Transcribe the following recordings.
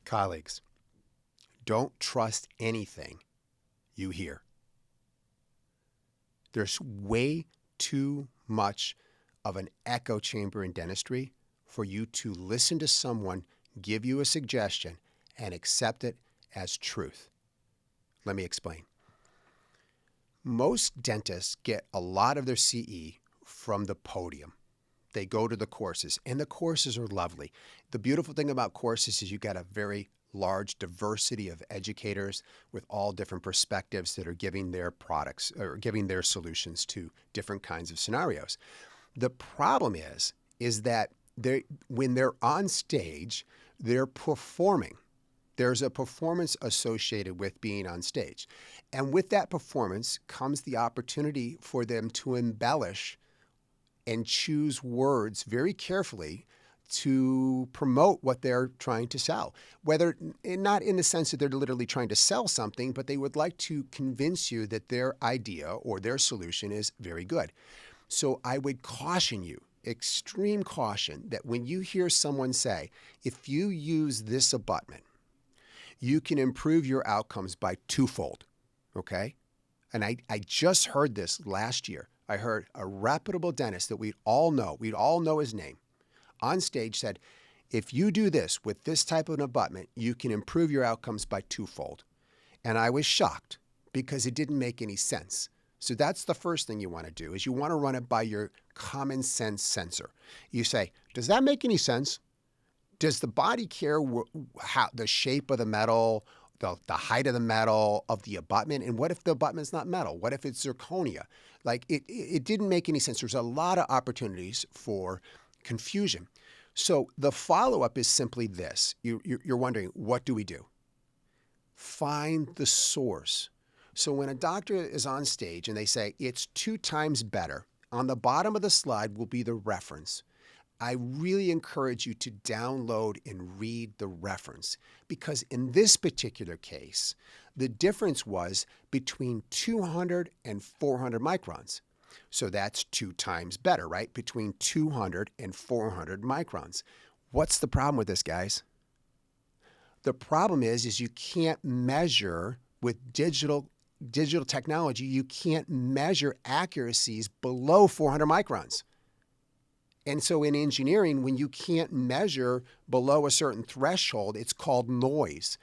Colleagues, don't trust anything you hear. There's way too much of an echo chamber in dentistry for you to listen to someone give you a suggestion and accept it as truth. Let me explain. Most dentists get a lot of their CE from the podium. They go to the courses, and the courses are lovely. The beautiful thing about courses is you got a very large diversity of educators with all different perspectives that are giving their products or giving their solutions to different kinds of scenarios. The problem is that when they're on stage, they're performing. There's a performance associated with being on stage. And with that performance comes the opportunity for them to embellish and choose words very carefully to promote what they're trying to sell. Whether, not in the sense that they're literally trying to sell something, but they would like to convince you that their idea or their solution is very good. So I would caution you, extreme caution, that when you hear someone say, if you use this abutment, you can improve your outcomes by twofold, okay? And I just heard this last year. I heard a reputable dentist that we'd all know his name, on stage said, if you do this with this type of an abutment, you can improve your outcomes by twofold. And I was shocked because it didn't make any sense. So that's the first thing you want to do, is you want to run it by your common sense sensor. You say, does that make any sense? Does the body care how the shape of the metal, the height of the metal of the abutment? And what if the abutment's not metal? What if it's zirconia? Like it didn't make any sense. There's a lot of opportunities for confusion. So the follow-up is simply this. You're wondering, what do we do? Find the source. So when a doctor is on stage and they say, it's 2 times better, on the bottom of the slide will be the reference. I really encourage you to download and read the reference, because in this particular case, the difference was between 200 and 400 microns. So that's 2 times better, right? Between 200 and 400 microns. What's the problem with this, guys? The problem is you can't measure with digital technology. You can't measure accuracies below 400 microns. And so in engineering, when you can't measure below a certain threshold, it's called noise.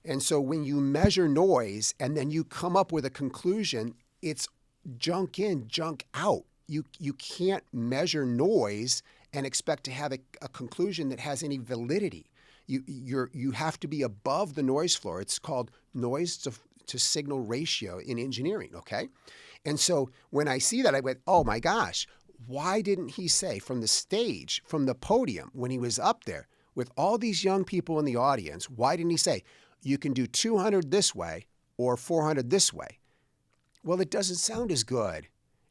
And so when you measure noise and then you come up with a conclusion, it's junk in, junk out. You can't measure noise and expect to have a conclusion that has any validity. You have to be above the noise floor. It's called noise to signal ratio in engineering, okay? And so when I see that, I went, oh my gosh, why didn't he say from the stage, from the podium, when he was up there with all these young people in the audience, why didn't he say, you can do 200 this way or 400 this way? Well, it doesn't sound as good.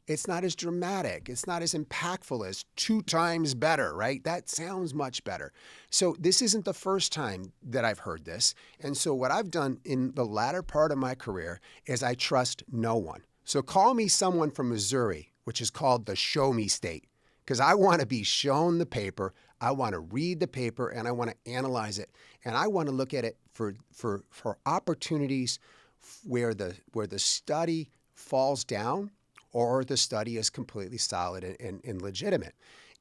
It's not as dramatic. It's not as impactful as 2 times better, right? That sounds much better. So this isn't the first time that I've heard this. And so what I've done in the latter part of my career is I trust no one. So call me someone from Missouri, which is called the show me state, because I want to be shown the paper. I want to read the paper and I want to analyze it. And I want to look at it for opportunities where the study falls down or the study is completely solid and legitimate.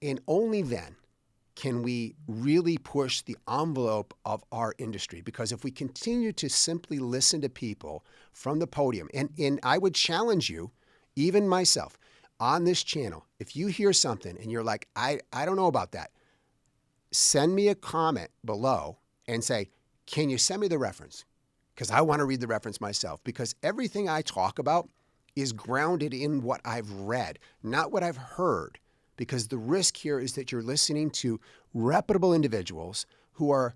And only then can we really push the envelope of our industry. Because if we continue to simply listen to people from the podium, and I would challenge you, even myself, on this channel, if you hear something and you're like, I don't know about that, send me a comment below and say, can you send me the reference? Because I want to read the reference myself, because everything I talk about is grounded in what I've read, not what I've heard. Because the risk here is that you're listening to reputable individuals who are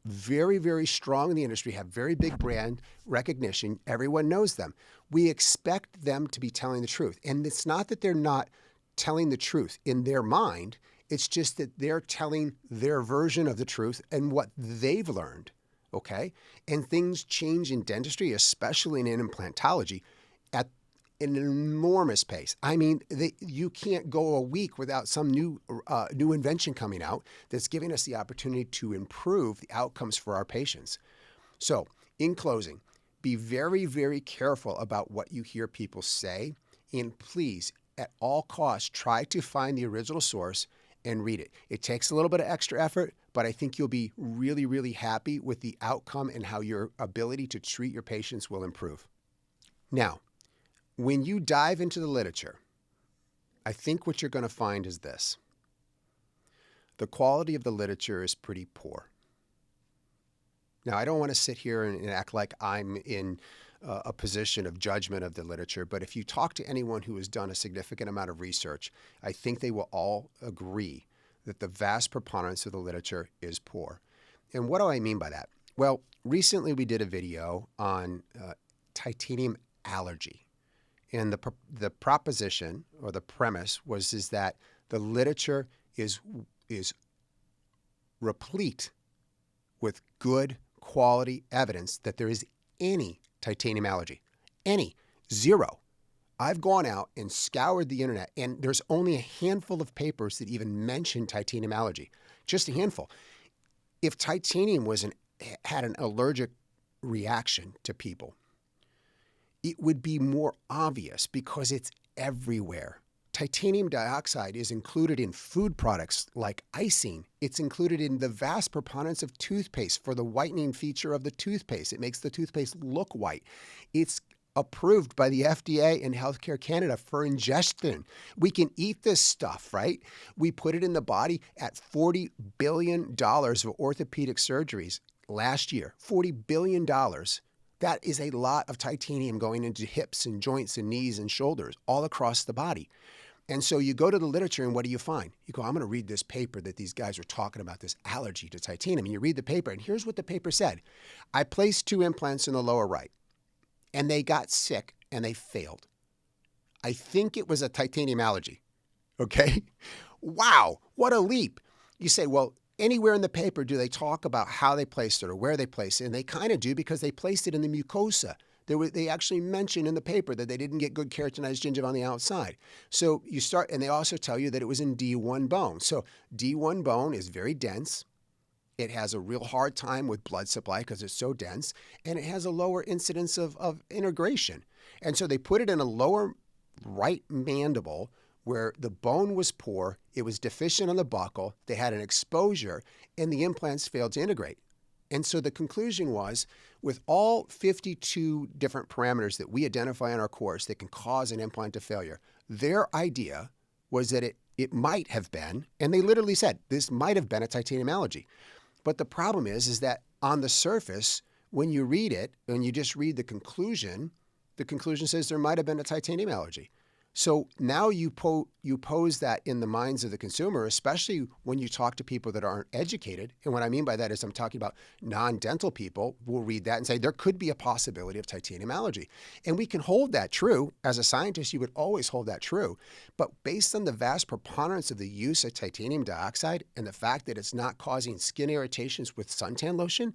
very, very strong in the industry, have very big brand recognition. Everyone knows them. We expect them to be telling the truth. And it's not that they're not telling the truth in their mind. It's just that they're telling their version of the truth and what they've learned, okay? And things change in dentistry, especially in implantology, an enormous pace. I mean, you can't go a week without some new invention coming out that's giving us the opportunity to improve the outcomes for our patients. So, in closing, be very, very careful about what you hear people say, and please, at all costs, try to find the original source and read it. It takes a little bit of extra effort, but I think you'll be really, really happy with the outcome and how your ability to treat your patients will improve. Now, when you dive into the literature, I think what you're going to find is this. The quality of the literature is pretty poor. Now, I don't want to sit here and act like I'm in a position of judgment of the literature, but if you talk to anyone who has done a significant amount of research, I think they will all agree that the vast preponderance of the literature is poor. And what do I mean by that? Well, recently we did a video on titanium allergy. And the proposition or the premise is that the literature is replete with good quality evidence that there is any titanium allergy. Any. Zero. I've gone out and scoured the internet, and there's only a handful of papers that even mention titanium allergy. Just a handful. If titanium had an allergic reaction to people, it would be more obvious because it's everywhere. Titanium dioxide is included in food products like icing. It's included in the vast preponderance of toothpaste for the whitening feature of the toothpaste. It makes the toothpaste look white. It's approved by the FDA and Healthcare Canada for ingestion. We can eat this stuff, right? We put it in the body at $40 billion of orthopedic surgeries last year. $40 billion. That is a lot of titanium going into hips and joints and knees and shoulders all across the body. And so you go to the literature and what do you find? You go, I'm going to read this paper that these guys are talking about, this allergy to titanium. And you read the paper and here's what the paper said. I placed 2 implants in the lower right and they got sick and they failed. I think it was a titanium allergy. Okay? Wow, what a leap. You say, well, anywhere in the paper do they talk about how they placed it or where they placed it? And they kind of do because they placed it in the mucosa. They actually mention in the paper that they didn't get good keratinized gingiva on the outside. So you start, and they also tell you that it was in D1 bone. So D1 bone is very dense. It has a real hard time with blood supply because it's so dense, and it has a lower incidence of integration. And so they put it in a lower right mandible where the bone was poor, it was deficient on the buccal, they had an exposure, and the implants failed to integrate. And so the conclusion was, with all 52 different parameters that we identify in our course that can cause an implant to failure, their idea was that it might have been, and they literally said, this might have been a titanium allergy. But the problem is that on the surface, when you read it, and you just read the conclusion says there might have been a titanium allergy. So now you pose that in the minds of the consumer, especially when you talk to people that aren't educated. And what I mean by that is I'm talking about non-dental people will read that and say there could be a possibility of titanium allergy. And we can hold that true. As a scientist, you would always hold that true. But based on the vast preponderance of the use of titanium dioxide and the fact that it's not causing skin irritations with suntan lotion,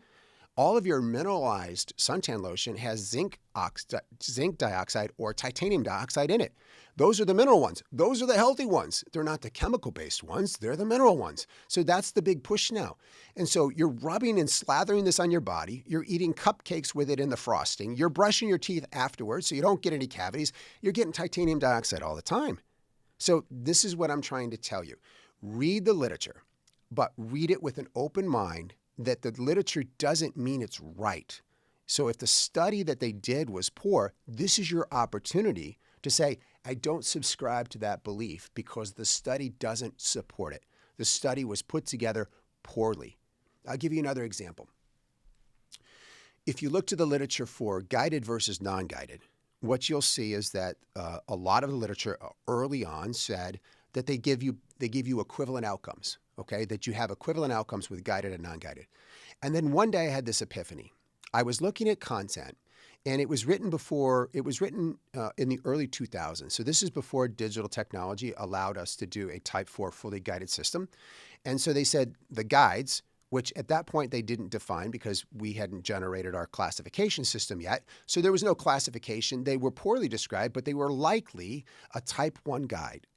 all of your mineralized suntan lotion has zinc dioxide or titanium dioxide in it. Those are the mineral ones. Those are the healthy ones. They're not the chemical-based ones. They're the mineral ones. So that's the big push now. And so you're rubbing and slathering this on your body. You're eating cupcakes with it in the frosting. You're brushing your teeth afterwards so you don't get any cavities. You're getting titanium dioxide all the time. So this is what I'm trying to tell you. Read the literature, but read it with an open mind that the literature doesn't mean it's right. So if the study that they did was poor, this is your opportunity to say, I don't subscribe to that belief because the study doesn't support it. The study was put together poorly. I'll give you another example. If you look to the literature for guided versus non-guided, what you'll see is that a lot of the literature early on said that they give you equivalent outcomes. Okay, that you have equivalent outcomes with guided and non-guided. And then one day I had this epiphany. I was looking at content and it was written in the early 2000s. So this is before digital technology allowed us to do a type 4 fully guided system. And so they said the guides which at that point they didn't define because we hadn't generated our classification system yet. So there was no classification. They were poorly described, but they were likely a type 1 guide.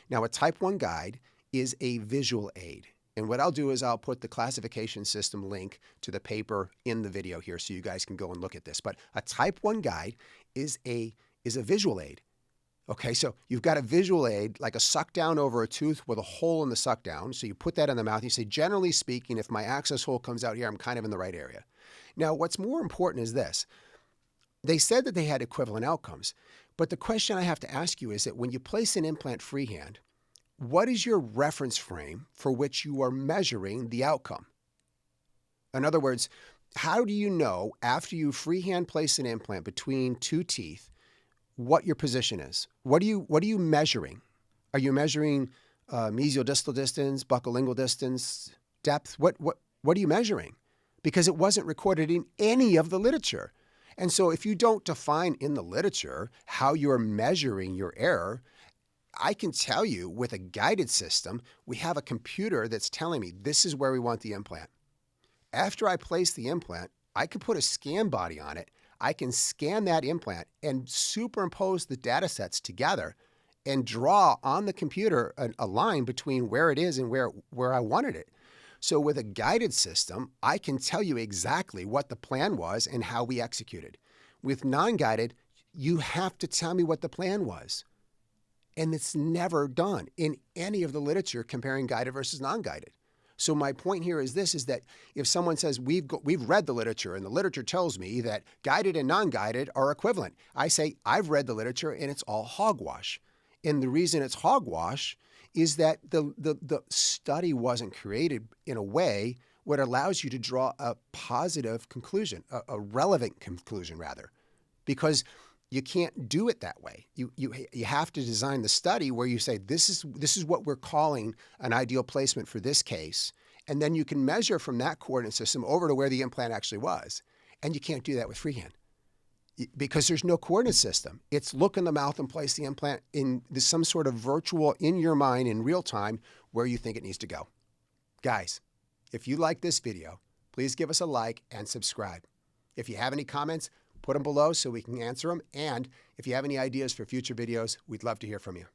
Now, a type 1 guide is a visual aid. And what I'll do is I'll put the classification system link to the paper in the video here so you guys can go and look at this. But a type 1 guide is a visual aid. Okay, so you've got a visual aid, like a suck down over a tooth with a hole in the suck down. So you put that in the mouth and you say, generally speaking, if my access hole comes out here, I'm kind of in the right area. Now, what's more important is this. They said that they had equivalent outcomes. But the question I have to ask you is that when you place an implant freehand, what is your reference frame for which you are measuring the outcome? In other words, how do you know after you freehand place an implant between two teeth what your position is? What are you measuring? Are you measuring mesial distal distance, buccolingual distance, depth? What are you measuring? Because it wasn't recorded in any of the literature. And so if you don't define in the literature how you're measuring your error, I can tell you with a guided system, we have a computer that's telling me this is where we want the implant. After I place the implant, I can put a scan body on it. I can scan that implant and superimpose the data sets together and draw on the computer a line between where it is and where I wanted it. So with a guided system, I can tell you exactly what the plan was and how we executed. With non-guided, you have to tell me what the plan was. And it's never done in any of the literature comparing guided versus non-guided. So my point here is this, is that if someone says, we've read the literature and the literature tells me that guided and non-guided are equivalent, I say, I've read the literature and it's all hogwash. And the reason it's hogwash is that the study wasn't created in a way what allows you to draw a positive conclusion, a relevant conclusion rather, because you can't do it that way. You have to design the study where you say, this is what we're calling an ideal placement for this case. And then you can measure from that coordinate system over to where the implant actually was. And you can't do that with freehand because there's no coordinate system. It's look in the mouth and place the implant in some sort of virtual, in your mind, in real time, where you think it needs to go. Guys, if you like this video, please give us a like and subscribe. If you have any comments, put them below so we can answer them. And if you have any ideas for future videos, we'd love to hear from you.